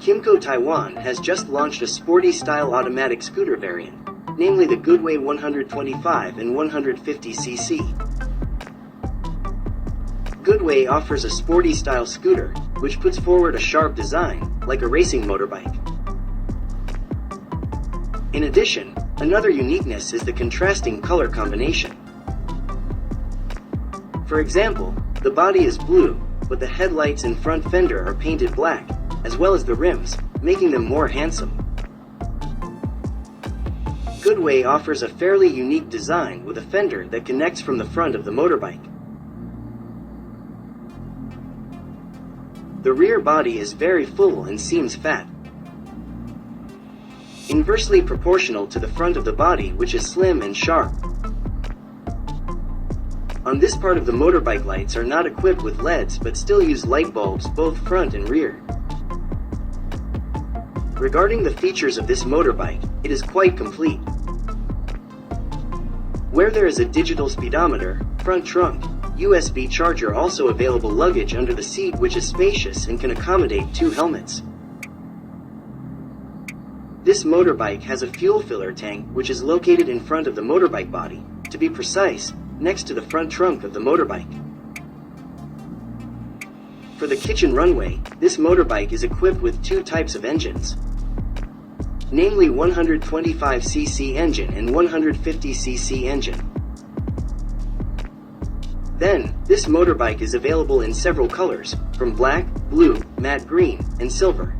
Kymco Taiwan has just launched a sporty-style automatic scooter variant, namely the Goodway 125 and 150cc. Goodway offers a sporty-style scooter, which puts forward a sharp design, like a racing motorbike. In addition, another uniqueness is the contrasting color combination. For example, the body is blue, but the headlights and front fender are painted black, as well as the rims, making them more handsome. Goodway offers a fairly unique design with a fender that connects from the front of the motorbike. The rear body is very full and seems fat, inversely proportional to the front of the body, which is slim and sharp. On this part of the motorbike, lights are not equipped with LEDs but still use light bulbs both front and rear. Regarding the features of this motorbike, it is quite complete. Where there is a digital speedometer, front trunk, USB charger, also available luggage under the seat, which is spacious and can accommodate 2 helmets. This motorbike has a fuel filler tank which is located in front of the motorbike body, to be precise, next to the front trunk of the motorbike. For the kitchen runway, this motorbike is equipped with 2 types of engines, namely 125cc engine and 150cc engine. Then, this motorbike is available in several colors, from black, blue, matte green, and silver.